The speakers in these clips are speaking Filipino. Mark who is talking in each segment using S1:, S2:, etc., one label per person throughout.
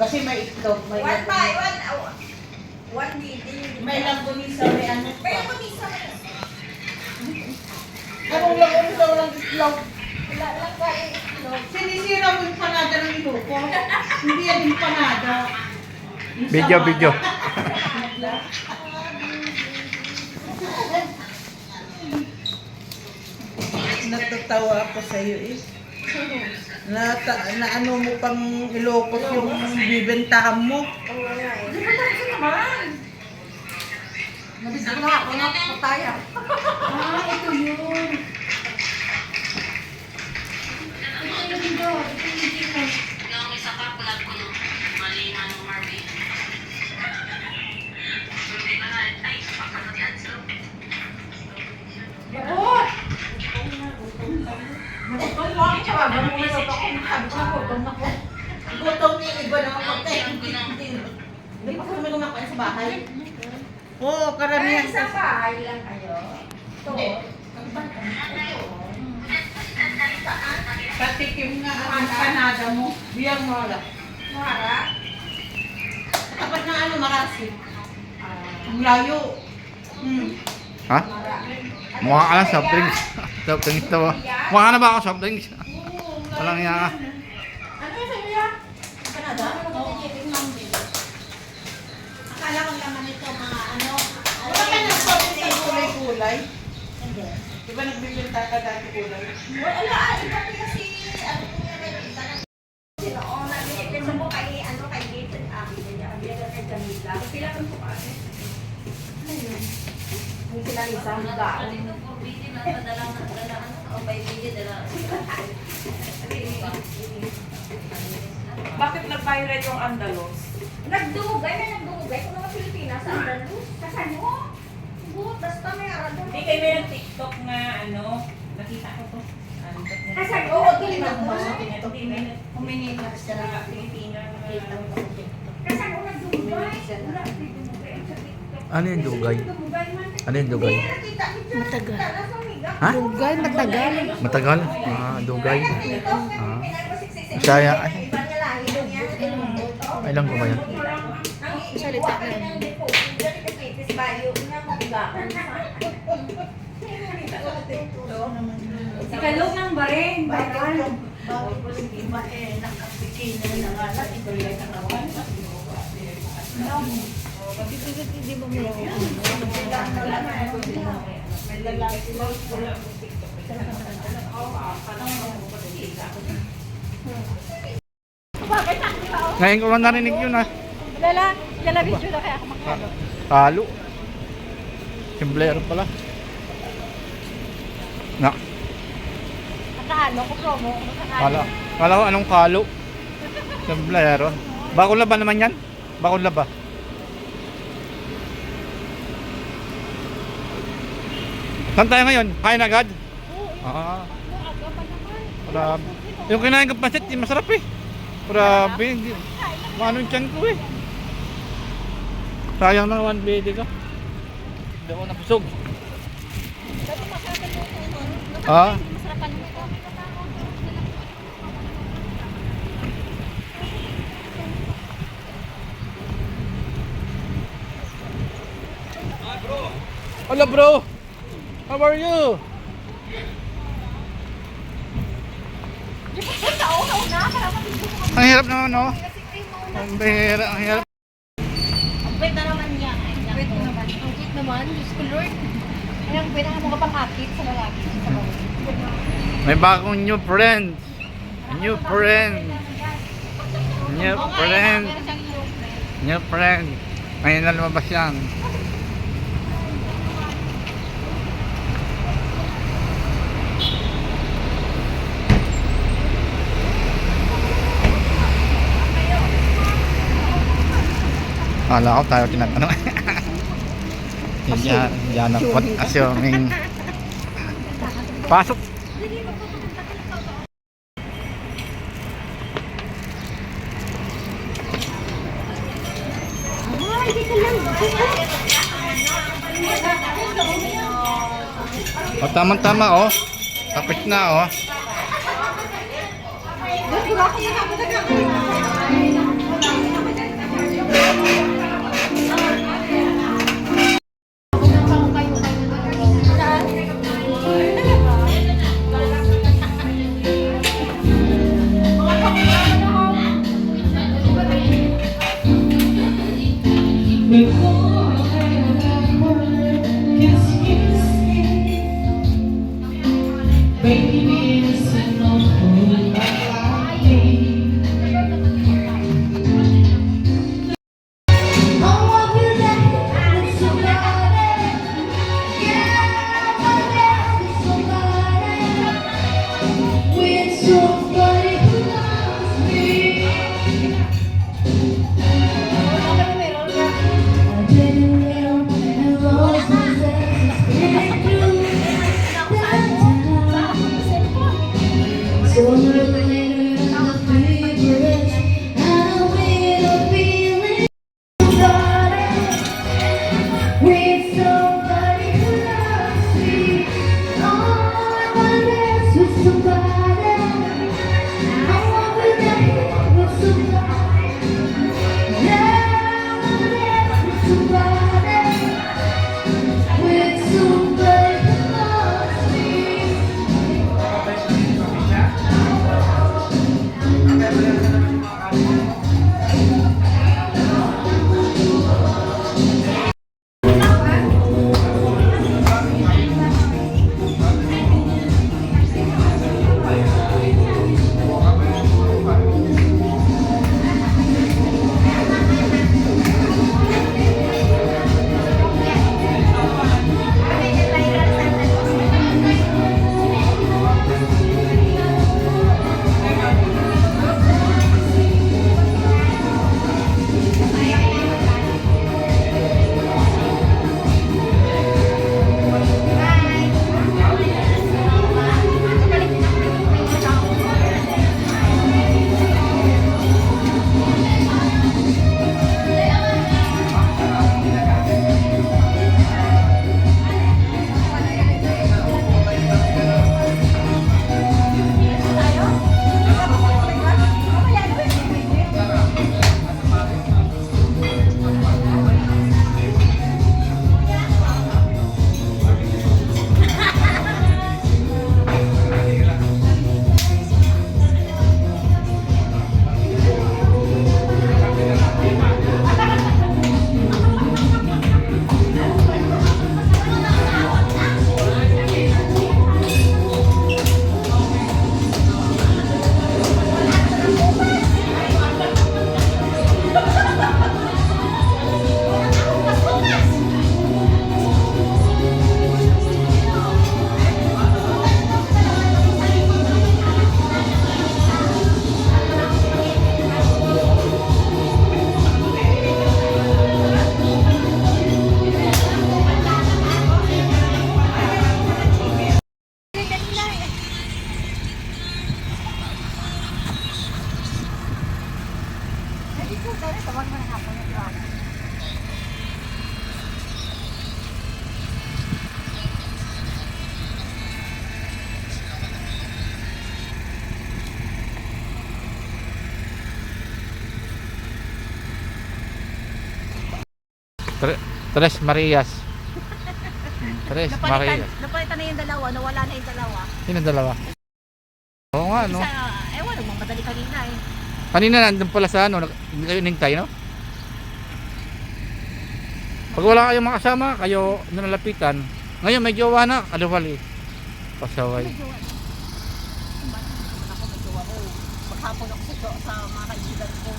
S1: Kasi may itlog, may
S2: One by
S1: langganisa.
S2: one. One meeting.
S1: May langganisa, may ano
S2: May
S1: pa.
S2: ako isa.
S1: Anong langganisa, walang itlog?
S2: Wala lang kain itlog.
S1: Sinisira mo yung panada ng ilo ko. Hindi yan yung panada. Yung
S3: Video,
S1: samada.
S3: video.
S1: Natatawa ako sa iyo eh. Na ano mo pang Ilocos yung bibentahan mo.
S2: Oo nga eh. Di ba tayo naman? Nabisa ko na ako na pataya. Ito yun.
S4: Yung isa pa, pulag ko no. Mali nga nung Marvin. Hindi ka na, ay, pakakatian sa
S2: Bakot! Bakot mo ang tsaba. Bakot mo sa bakot. Bakot mo.
S1: Gutom ni iba na pagkain. Hindi pa kami kumakain sa bahay. Oo, karamihan
S2: Ay, sa bahay lang kayo. Ito.
S1: Hindi. Patikim nga ang panada mo. Biyang mola.
S2: Mara.
S1: Kapag na ano, marasi. Ang layo.
S3: Ha? Mukha ka lang soft drinks. Soft drinks daw. Mukha ka na ba ako soft drinks? Walang iya ka.
S2: Ano yung sa'yo yan?
S1: Panada?
S5: Akala ko naman ito mga ano.
S1: Wala ka nagsabi sa kulay-kulay. Di ba nagbibinta ka dati kulay?
S2: Wala. Iba kasi ano po yan. Sila o nabigyan sa mo kay ano kay Gaten Aki. Kaya kay Camila. Sila kan po kasi. Ayun. Yung sila isang gaon.
S4: Dito po, bidi na, padala na, o by bidi, dala.
S6: Bakit nag-viral yung Andalos?
S2: Nagdugay na nagdugay kung mga Pilipinas sa Andalus. Kasan mo? Buot, basta may arador.
S6: Hindi kayo may TikTok nga ano, nakita ko to.
S2: Kasan mo? O,
S1: Tingnan
S2: tingnan
S1: mo
S2: mo.
S1: sa TikTok.
S6: Huminilak sa Pilipina na
S2: Kasan mo nagdugay? Wala, nagdugay sa TikTok.
S3: Ano yung dugay?
S2: Dugay man.
S3: Ano yung dugay?
S2: Hindi, nakita kita.
S5: Matagal.
S3: Ha?
S5: Dugay, matagal.
S3: Matagal? Ah, dugay. Ah.
S2: Saya.
S3: Bisaya. Ay lang ko ba yan?
S5: Salita na.
S2: Sikalog ng barin. Barin.
S1: Iba eh, nakapikina na nga lang. Ito yung nakawan.
S5: Hindi mo mo.
S1: May lalaki lang.
S3: Ngayon ko lang narinig yun ha.
S5: Lala video na kaya ako makakalo.
S3: Kalo. Simblero pala. Na,
S5: Nakakalo ko promo.
S3: kala ko anong kalo. Simblero. Bakong laba naman yan? Bakong laba. Saan tayo ngayon? Kain agad? Ah. Grabe. Yung kinain ko pancit, di masarap eh. Grabe. Maano yung tiyan ko eh. Sayang na 1BD ko. Hindi ako napusog. Ah?
S5: Masarapan mo ito.
S3: Hola bro! How are you? Ang hirap naman no? Ang bihira, ang hirap.
S5: Ang wait na naman niya. Ang wait naman. Ang wait naman. Diyos ko Lord. Ayun, pwede mo ka pang akit sa lalaki. Sa bawal.
S3: May bagong new friend. New friend. New friend.
S5: Meron siyang new friend.
S3: New friend. Ngayon na lumabas yan. Kala ko tayo tinatanong. Yan ang pot assuming. Pasok. O tama-tama oh. Tapos na oh.
S5: Doon, wala ko na
S3: Tres Marias. Tres Marias.
S5: Napalitan na yung dalawa, nawala na yung dalawa.
S3: Sino dalawa? Oo nga, no?
S5: Isa, ewan, magmadali kanina eh.
S3: Kanina nandun pala sa ano, hindi kayo ningtay, no? Pag wala kayong makasama, kayo nalapitan. Ngayon may jowa na, kaluwali. Pasaway.
S5: Ako may gawa ko. Maghapon ako sa mga kaibigan ko.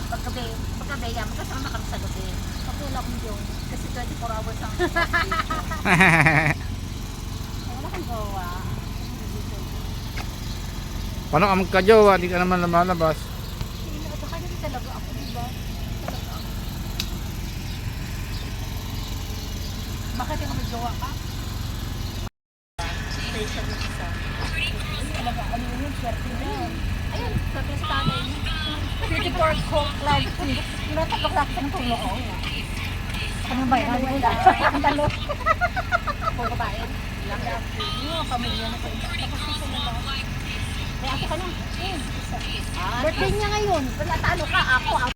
S5: Pagkabi, yan, magkasama kami sa gabi. Pag wala akong jowa, kasi 24 hours ang wala kang gawa.
S3: Paano ka magka-jowa, hindi ka naman lumalabas.
S5: Baka hindi talaga ako, diba? Talaga ako. Bakit yung may gawa ka? Station na isa. Talaga, ano yun, swerte na yun. Ayun, swerte sa tanay niya. 24 cold life. Natatlok lang sa tulong ko. Ano ba yan? Ang talo. Puro babae. Lang yan. Yung pamilya na ko. Tapos isa na lang. Kaya ako ka na. Birthday niya ngayon. Natalo ka. Ako.